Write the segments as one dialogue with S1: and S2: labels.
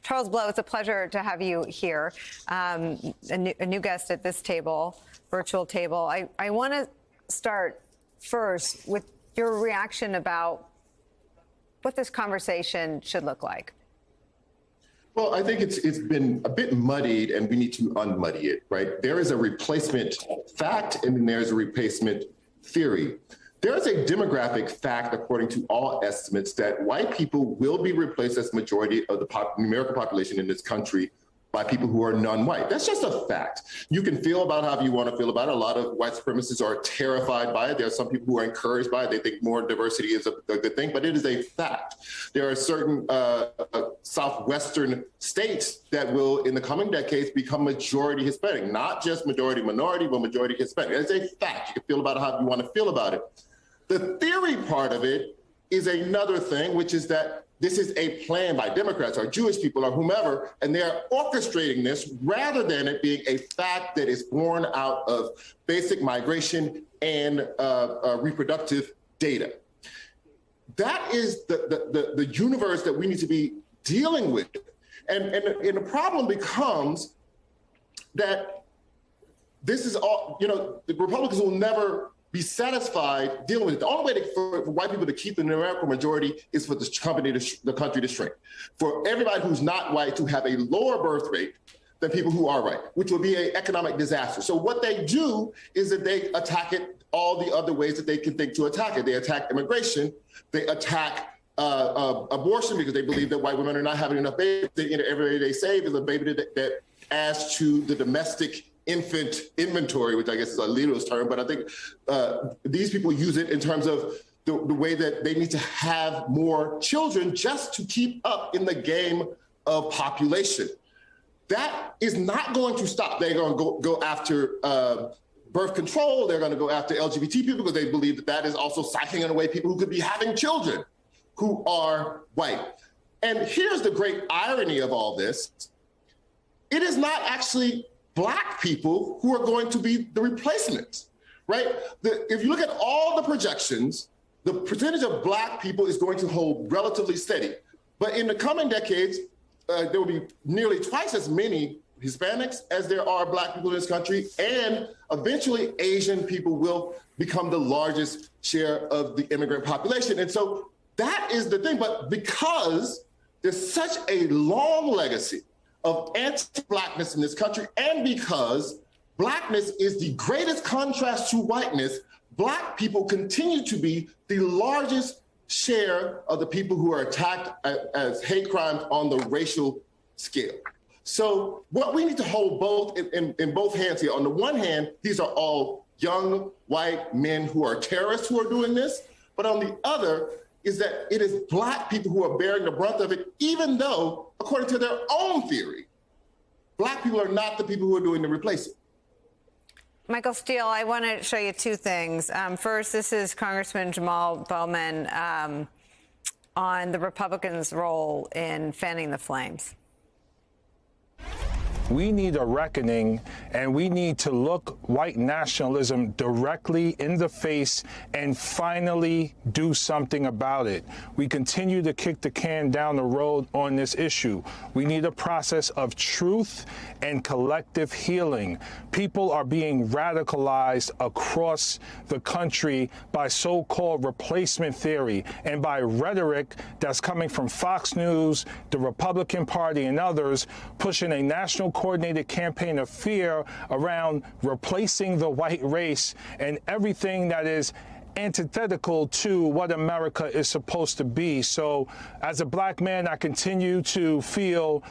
S1: Charles Blow, it's a pleasure to have you here, a new guest at this table, virtual table. I want to start first with your reaction about what this conversation should look like.
S2: Well, I think it's been a bit muddied, and we need to unmuddy it, right? There is a replacement fact, and then there's a replacement theory. There is a demographic fact, according to all estimates, that white people will be replaced as the majority of the American population in this country by people who are non-white. That's just a fact. You can feel about how you want to feel about it. A lot of white supremacists are terrified by it. There are some people who are encouraged by it. They think more diversity is a good thing, but it is a fact. There are certain southwestern states that will, in the coming decades, become majority Hispanic, not just majority minority, but majority Hispanic. It's a fact. You can feel about how you want to feel about it. The theory part of it is another thing, which is that this is a plan by Democrats or Jewish people or whomever, and they're orchestrating this rather than it being a fact that is born out of basic migration and reproductive data. That is the universe that we need to be dealing with. And the problem becomes that this is all, the Republicans will never be satisfied dealing with it. The only way for white people to keep the numerical majority is for the country to shrink. For everybody who's not white to have a lower birth rate than people who are white, which would be an economic disaster. So what they do is that they attack it all the other ways that they can think to attack it. They attack immigration, they attack abortion because they believe that white women are not having enough babies. Every baby they save is a baby that adds to the domestic infant inventory, which I guess is a legalist term, but I think these people use it in terms of the way that they need to have more children just to keep up in the game of population. That is not going to stop. They're going to go after birth control. They're going to go after LGBT people because they believe that that is also siphoning away people who could be having children who are white. And here's the great irony of all this. It is not actually Black people who are going to be the replacements, right? If you look at all the projections, the percentage of Black people is going to hold relatively steady. But in the coming decades, there will be nearly twice as many Hispanics as there are Black people in this country, and eventually Asian people will become the largest share of the immigrant population. And so that is the thing. But because there's such a long legacy of anti-Blackness in this country, and because Blackness is the greatest contrast to whiteness, Black people continue to be the largest share of the people who are attacked as hate crimes on the racial scale. So what we need to hold both in both hands here. On the one hand, these are all young white men who are terrorists who are doing this, but on the other, is that it is Black people who are bearing the brunt of it, even though, according to their own theory, Black people are not the people who are doing the replacing.
S1: Michael Steele, I want to show you two things. First, this is Congressman Jamal Bowman on the Republicans' role in fanning the flames.
S3: We need a reckoning, and we need to look white nationalism directly in the face and finally do something about it. We continue to kick the can down the road on this issue. We need a process of truth and collective healing. People are being radicalized across the country by so-called replacement theory and by rhetoric that's coming from Fox News, the Republican Party, and others pushing a national coordinated campaign of fear around replacing the white race and everything that is antithetical to what America is supposed to be. So as a Black man, I continue to feel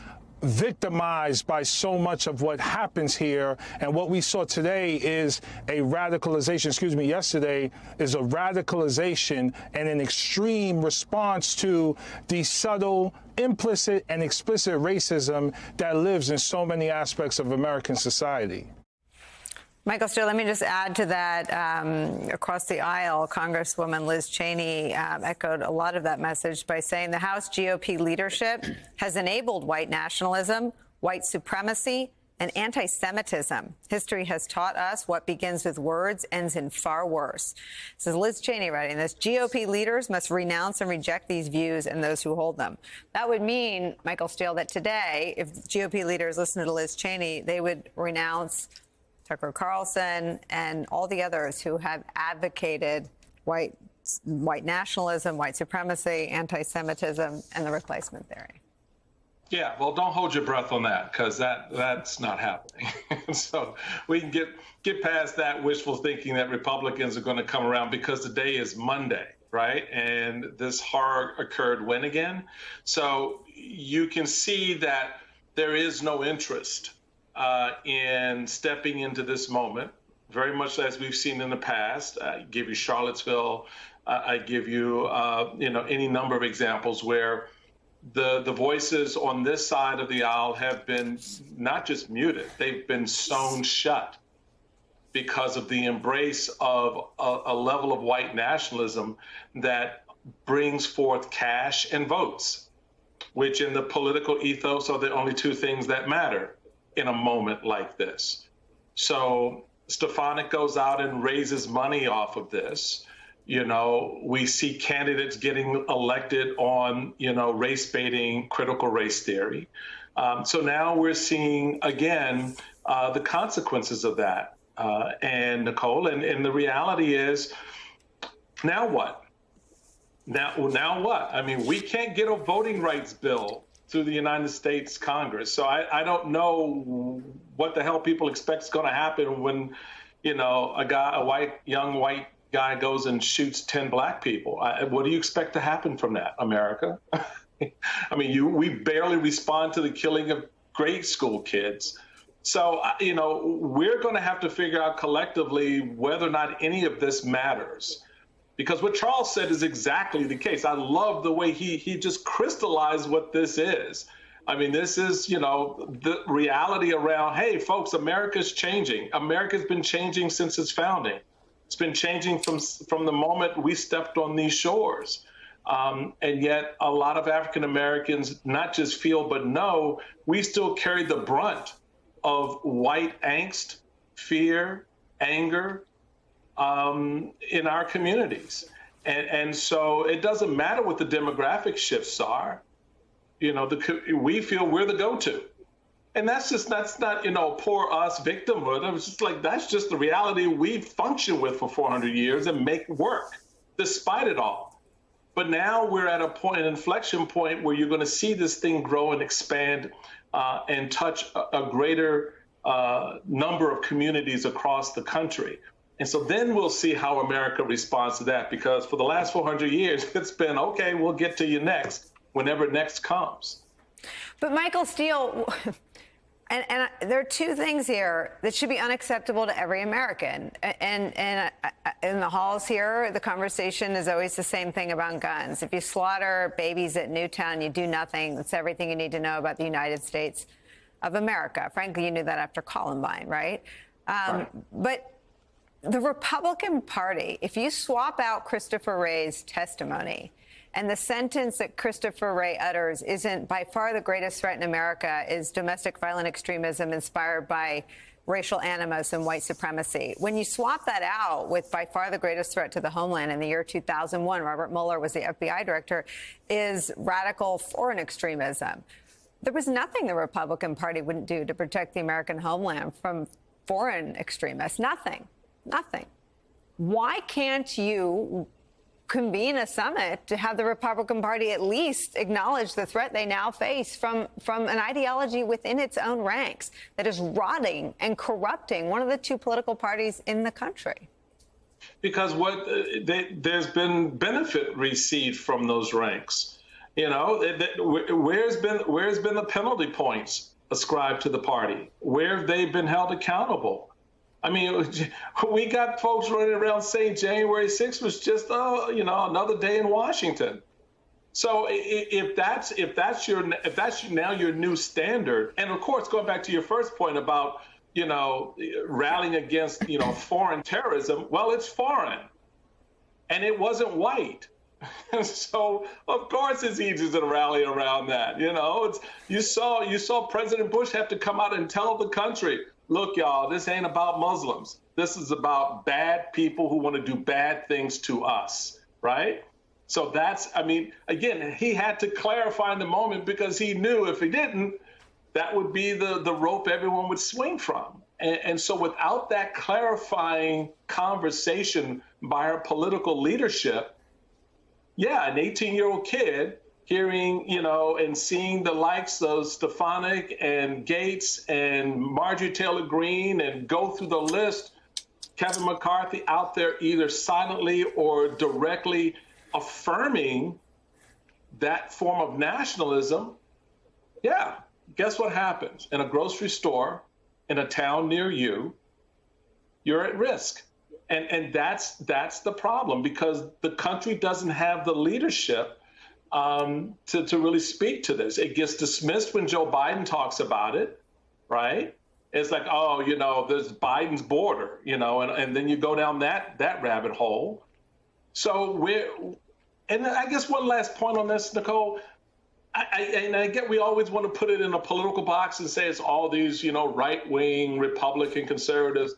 S3: victimized by so much of what happens here. And what we saw today is a radicalization, yesterday is a radicalization and an extreme response to the subtle, implicit and explicit racism that lives in so many aspects of American society.
S1: Michael Steele, let me just add to that. Across the aisle, Congresswoman Liz Cheney echoed a lot of that message by saying the House GOP leadership has enabled white nationalism, white supremacy, and anti-Semitism. History has taught us what begins with words ends in far worse. This is Liz Cheney writing this. GOP leaders must renounce and reject these views and those who hold them. That would mean, Michael Steele, that today, if GOP leaders listen to Liz Cheney, they would renounce Tucker Carlson and all the others who have advocated white nationalism, white supremacy, anti-Semitism, and the replacement theory.
S4: Yeah, well, don't hold your breath on that, because that's not happening. So we can get past that wishful thinking that Republicans are going to come around, because today is Monday, right? And this horror occurred when again? So you can see that there is no interest in stepping into this moment, very much as we've seen in the past. I give you Charlottesville. I give you, any number of examples where the voices on this side of the aisle have been not just muted, they've been sewn shut because of the embrace of a level of white nationalism that brings forth cash and votes, which in the political ethos are the only two things that matter in a moment like this. So Stefanik goes out and raises money off of this. We see candidates getting elected on, race baiting, critical race theory. So now we're seeing, again, the consequences of that. And Nicole, and the reality is, now what? Now what? I mean, we can't get a voting rights bill through the United States Congress. So I don't know what the hell people expect is going to happen when, a young white guy goes and shoots 10 black people. What do you expect to happen from that, America? I mean, we barely respond to the killing of grade school kids. So, we're going to have to figure out collectively whether or not any of this matters. Because what Charles said is exactly the case. I love the way he just crystallized what this is. I mean, this is, the reality around, hey, folks, America's changing. America's been changing since its founding. It's been changing from the moment we stepped on these shores. And yet a lot of African Americans not just feel, but know we still carry the brunt of white angst, fear, anger in our communities. And so it doesn't matter what the demographic shifts are. We feel we're the go-to. And that's not, poor us victimhood. It was just like, that's just the reality we've functioned with for 400 years and make work despite it all. But now we're at an inflection point where you're going to see this thing grow and expand and touch a greater number of communities across the country. And so then we'll see how America responds to that, because for the last 400 years, it's been, okay, we'll get to you next, whenever next comes.
S1: But Michael Steele, and there are two things here that should be unacceptable to every American. And in the halls here, the conversation is always the same thing about guns. If you slaughter babies at Newtown, you do nothing. That's everything you need to know about the United States of America. Frankly, you knew that after Columbine, right? Right. But the Republican Party, if you swap out Christopher Wray's testimony, and the sentence that Christopher Wray utters isn't by far the greatest threat in America is domestic violent extremism inspired by racial animus and white supremacy. When you swap that out with by far the greatest threat to the homeland in the year 2001, Robert Mueller was the FBI director, is radical foreign extremism. There was nothing the Republican Party wouldn't do to protect the American homeland from foreign extremists. Nothing. Why can't you convene a summit to have the Republican Party at least acknowledge the threat they now face from an ideology within its own ranks that is rotting and corrupting one of the two political parties in the country?
S4: Because there's been benefit received from those ranks. Where's been the penalty points ascribed to the party? Where have they been held accountable? I mean, we got folks running around saying January 6th was just, another day in Washington. So if that's now your new standard, and of course, going back to your first point about, rallying against, foreign terrorism, well, it's foreign, and it wasn't white. So of course it's easy to rally around that. You saw President Bush have to come out and tell the country, look, y'all, this ain't about Muslims. This is about bad people who want to do bad things to us, right? So again, he had to clarify in the moment because he knew if he didn't, that would be the rope everyone would swing from. And so without that clarifying conversation by our political leadership, yeah, an 18-year-old kid hearing, and seeing the likes of Stefanik and Gates and Marjorie Taylor Greene and go through the list, Kevin McCarthy out there either silently or directly affirming that form of nationalism, yeah, guess what happens? In a grocery store, in a town near you, you're at risk. And that's the problem, because the country doesn't have the leadership to really speak to this. It gets dismissed when Joe Biden talks about it, right? It's like, oh, there's Biden's border, and then you go down that rabbit hole. So and I guess one last point on this, Nicole, I get we always want to put it in a political box and say it's all these, right-wing Republican conservatives.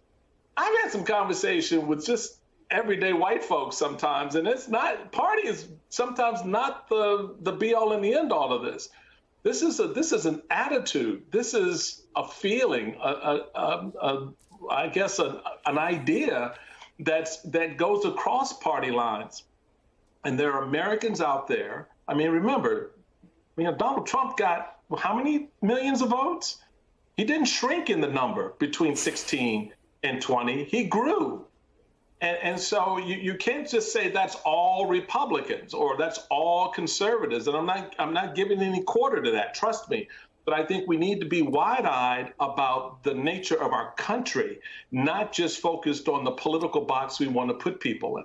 S4: I've had some conversation with just everyday white folks sometimes, and it's not, party is sometimes not the be-all and the end-all of this. This is an attitude. This is a feeling, I guess an idea that goes across party lines. And there are Americans out there. I mean, remember, Donald Trump got how many millions of votes? He didn't shrink in the number between 16 and 20. He grew. And so you can't just say that's all Republicans or that's all conservatives. And I'm not giving any quarter to that, trust me. But I think we need to be wide-eyed about the nature of our country, not just focused on the political box we want to put people in.